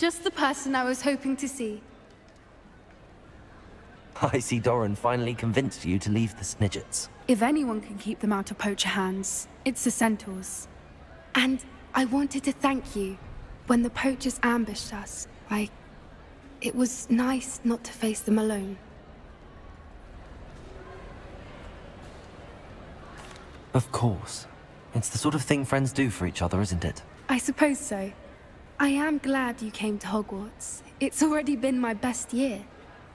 Just the person I was hoping to see. I see Doran finally convinced you to leave the Snidgets. If anyone can keep them out of poacher hands, it's the centaurs. And I wanted to thank you. When the poachers ambushed us, it was nice not to face them alone. Of course. It's the sort of thing friends do for each other, isn't it? I suppose so. I am glad you came to Hogwarts. It's already been my best year.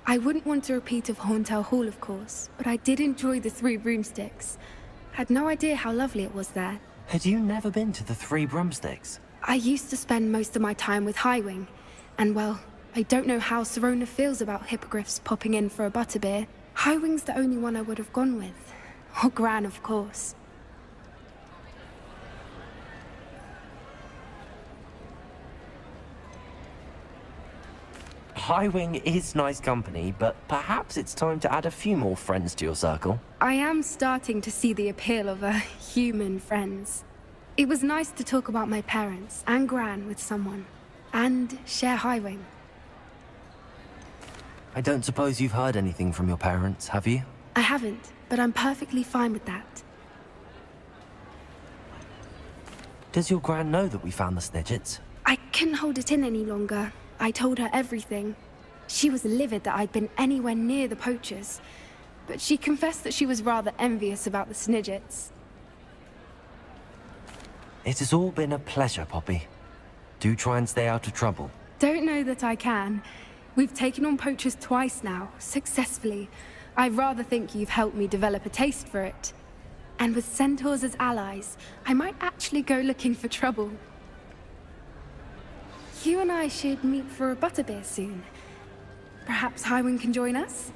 I wouldn't want a repeat of Hauntel Hall, of course, but I did enjoy the Three Broomsticks. Had no idea how lovely it was there. Had you never been to the Three Broomsticks? I used to spend most of my time with Highwing, and well, I don't know how Serona feels about hippogriffs popping in for a butterbeer. Highwing's the only one I would have gone with. Or Gran, of course. Highwing is nice company, but perhaps it's time to add a few more friends to your circle. I am starting to see the appeal of human friends. It was nice to talk about my parents and Gran with someone, and share Highwing. I don't suppose you've heard anything from your parents, have you? I haven't, but I'm perfectly fine with that. Does your Gran know that we found the Snidgets? I couldn't hold it in any longer. I told her everything. She was livid that I'd been anywhere near the poachers, but she confessed that she was rather envious about the Snidgets. It has all been a pleasure, Poppy. Do try and stay out of trouble. Don't know that I can. We've taken on poachers twice now, successfully. I rather think you've helped me develop a taste for it. And with centaurs as allies, I might actually go looking for trouble. You and I should meet for a butterbeer soon. Perhaps Highwing can join us?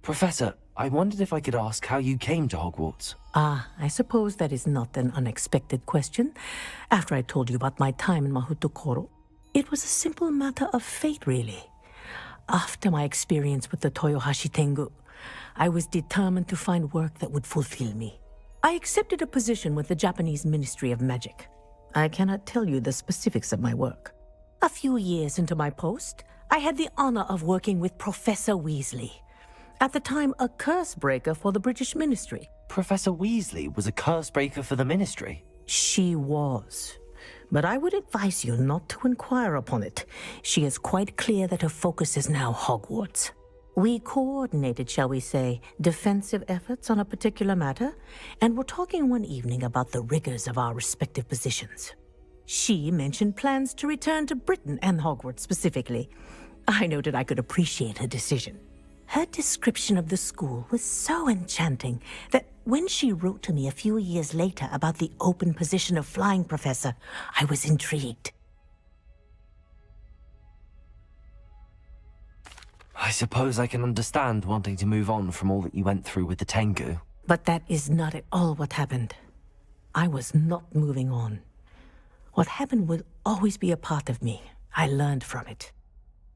Professor, I wondered if I could ask how you came to Hogwarts. Ah, I suppose that is not an unexpected question, after I told you about my time in Mahutukoro. It was a simple matter of fate, really. After my experience with the Toyohashi Tengu, I was determined to find work that would fulfill me. I accepted a position with the Japanese Ministry of Magic. I cannot tell you the specifics of my work. A few years into my post, I had the honor of working with Professor Weasley, at the time a curse breaker for the British Ministry. Professor Weasley was a curse breaker for the Ministry? She was. But I would advise you not to inquire upon it. She is quite clear that her focus is now Hogwarts. We coordinated, shall we say, defensive efforts on a particular matter, and were talking one evening about the rigors of our respective positions. She mentioned plans to return to Britain and Hogwarts specifically. I noted I could appreciate her decision. Her description of the school was so enchanting that when she wrote to me a few years later about the open position of flying professor, I was intrigued. I suppose I can understand wanting to move on from all that you went through with the Tengu. But that is not at all what happened. I was not moving on. What happened will always be a part of me. I learned from it.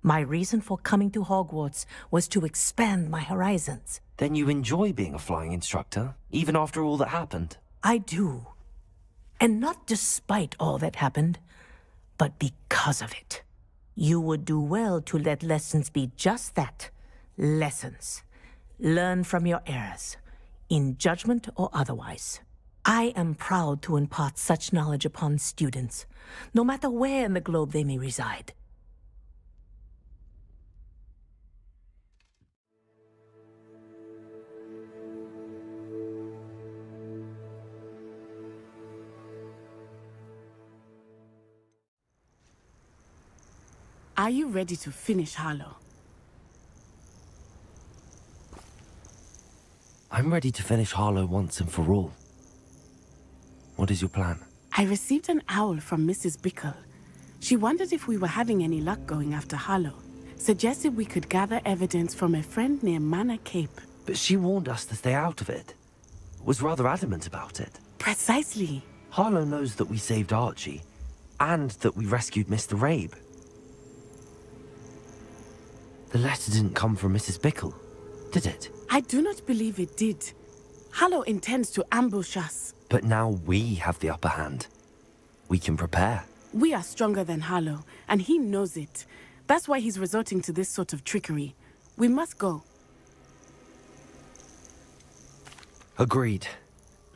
My reason for coming to Hogwarts was to expand my horizons. Then you enjoy being a flying instructor, even after all that happened? I do. And not despite all that happened, but because of it. You would do well to let lessons be just that, lessons. Learn from your errors, in judgment or otherwise. I am proud to impart such knowledge upon students, no matter where in the globe they may reside. Are you ready to finish Harlow? I'm ready to finish Harlow once and for all. What is your plan? I received an owl from Mrs. Bickle. She wondered if we were having any luck going after Harlow. Suggested we could gather evidence from a friend near Manor Cape. But she warned us to stay out of it. Was rather adamant about it. Precisely. Harlow knows that we saved Archie, and that we rescued Mr. Rabe. The letter didn't come from Mrs. Bickle, did it? I do not believe it did. Harlow intends to ambush us. But now we have the upper hand. We can prepare. We are stronger than Harlow, and he knows it. That's why he's resorting to this sort of trickery. We must go. Agreed.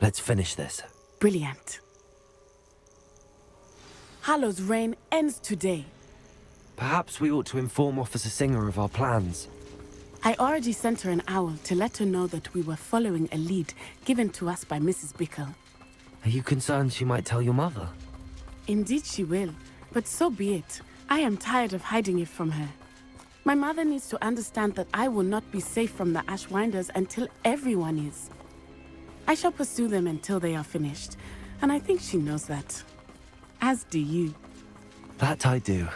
Let's finish this. Brilliant. Harlow's reign ends today. Perhaps we ought to inform Officer Singer of our plans. I already sent her an owl to let her know that we were following a lead given to us by Mrs. Bickle. Are you concerned she might tell your mother? Indeed she will, but so be it. I am tired of hiding it from her. My mother needs to understand that I will not be safe from the Ashwinders until everyone is. I shall pursue them until they are finished, and I think she knows that. As do you. That I do.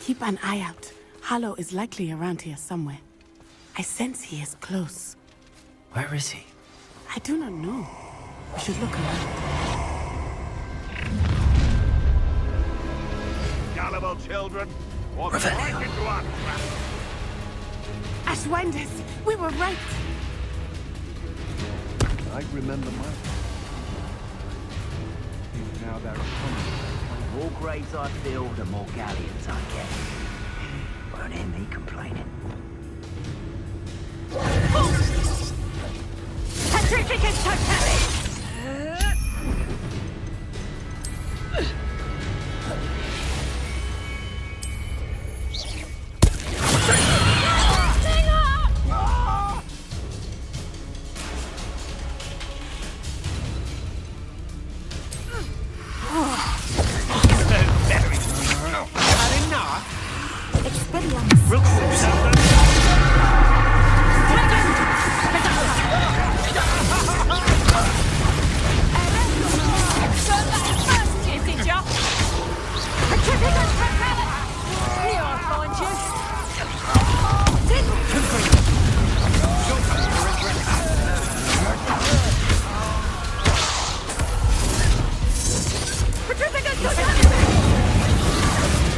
Keep an eye out. Harlow is likely around here somewhere. I sense he is close. Where is he? I do not know. We should look around. Gullible children, or right into our trap. Ashwinders! We were right! I remember my... Now they're upon us. The more graves I fill, the more galleons I get. Won't hear me complaining. Petrificus totalis!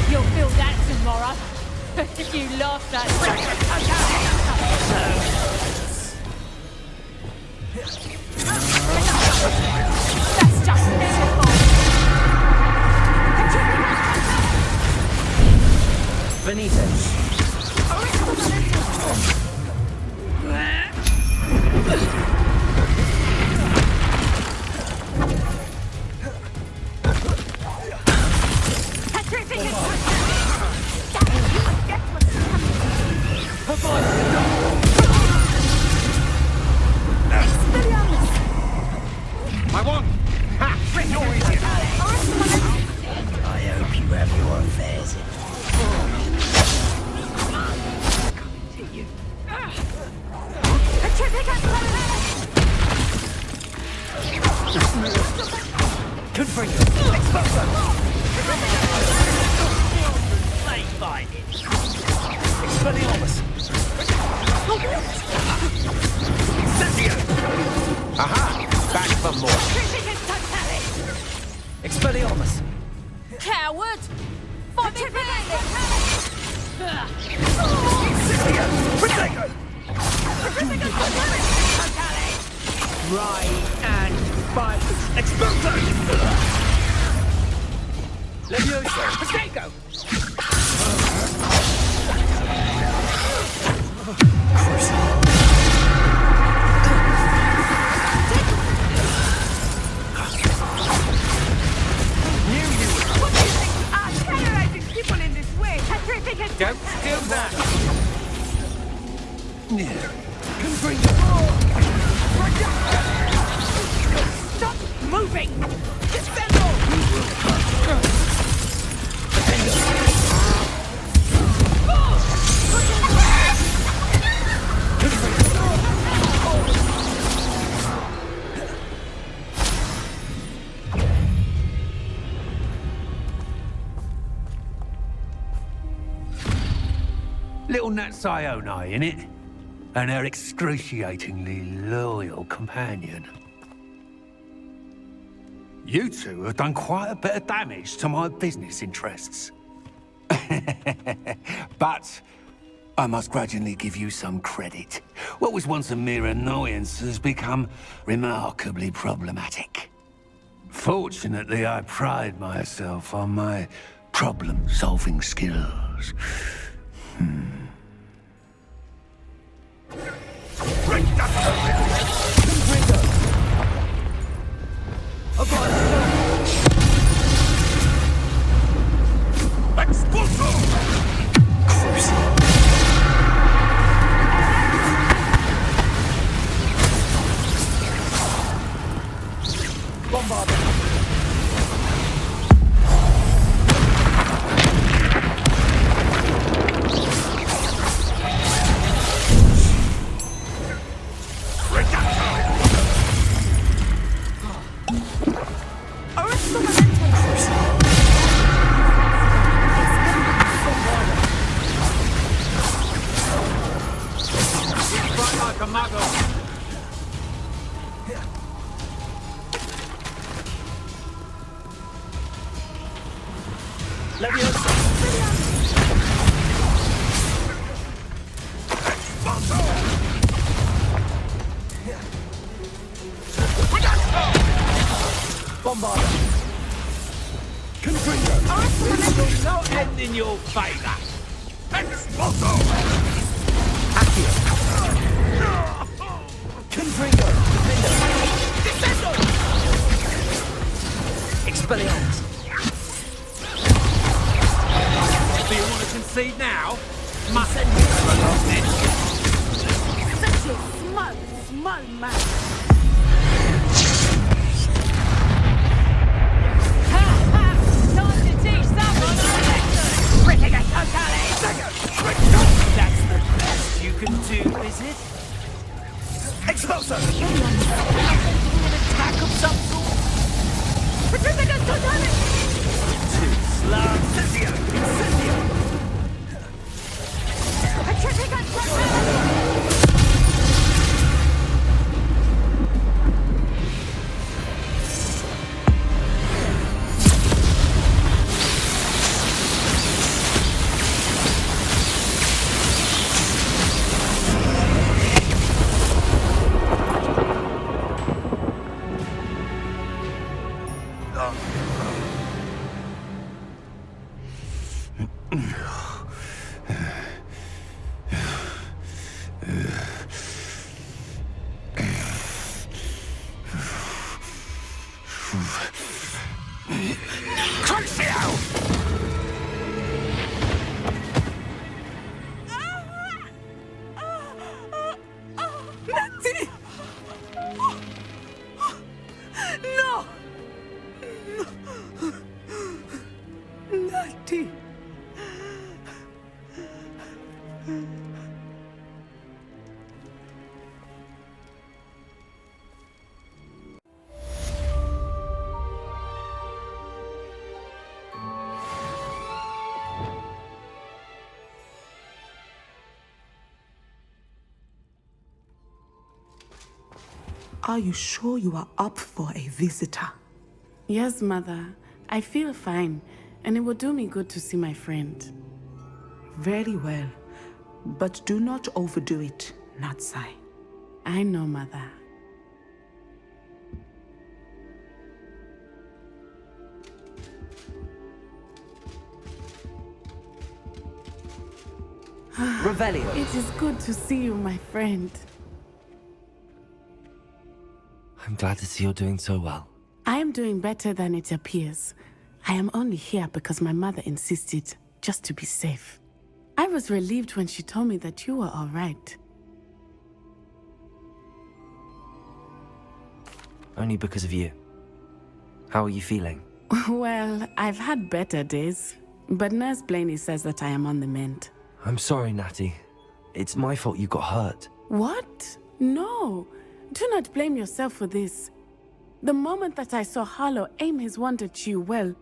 You'll feel that tomorrow. If you lost that. That's just miserable. Benitez. I won! Ha! You're easy. I hope you have your affairs in order. Coming to you. Good for you. Play fighting. Expelliarmus. Aha! Back for more. Expelliarmus. Coward! Fight me Right and fight. Expulso! Levioso. Potato! Don't do that! Stop moving! Little Natsai Onai, innit? And her excruciatingly loyal companion. You two have done quite a bit of damage to my business interests. But I must grudgingly give you some credit. What was once a mere annoyance has become remarkably problematic. Fortunately, I pride myself on my problem-solving skills. Are you sure you are up for a visitor? Yes, Mother. I feel fine, and it will do me good to see my friend. Very well. But do not overdo it, Natsai. I know, Mother. Revelio. It is good to see you, my friend. I'm glad to see you're doing so well. I am doing better than it appears. I am only here because my mother insisted, just to be safe. I was relieved when she told me that you were all right. Only because of you. How are you feeling? Well, I've had better days, but Nurse Blaney says that I am on the mend. I'm sorry, Natty. It's my fault you got hurt. What? No. Do not blame yourself for this. The moment that I saw Harlow aim his wand at you, well...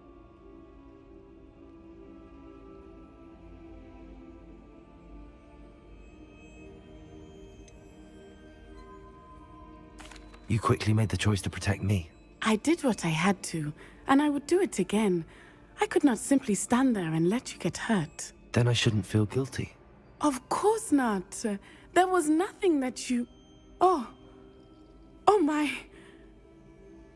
You quickly made the choice to protect me. I did what I had to, and I would do it again. I could not simply stand there and let you get hurt. Then I shouldn't feel guilty. Of course not. There was nothing that you... Oh my...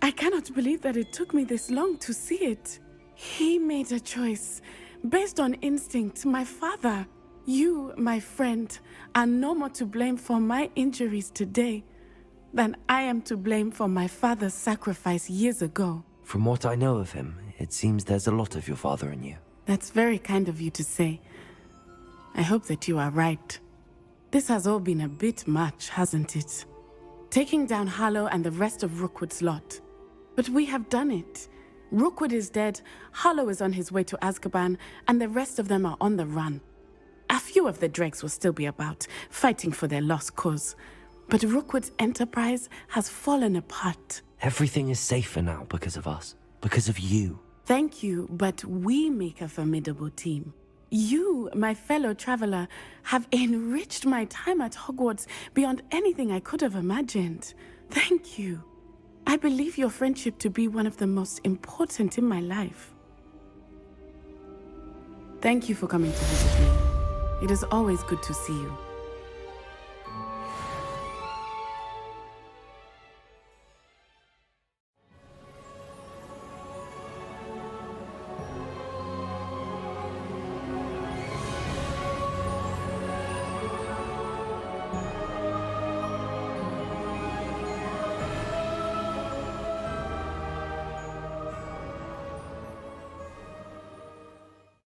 I cannot believe that it took me this long to see it. He made a choice based on instinct. My father, you, my friend, are no more to blame for my injuries today than I am to blame for my father's sacrifice years ago. From what I know of him, it seems there's a lot of your father in you. That's very kind of you to say. I hope that you are right. This has all been a bit much, hasn't it? Taking down Harlow and the rest of Rookwood's lot. But we have done it. Rookwood is dead, Harlow is on his way to Azkaban, and the rest of them are on the run. A few of the dregs will still be about, fighting for their lost cause. But Rookwood's enterprise has fallen apart. Everything is safer now because of us. Because of you. Thank you, but we make a formidable team. You, my fellow traveler, have enriched my time at Hogwarts beyond anything I could have imagined. Thank you. I believe your friendship to be one of the most important in my life. Thank you for coming to visit me. It is always good to see you.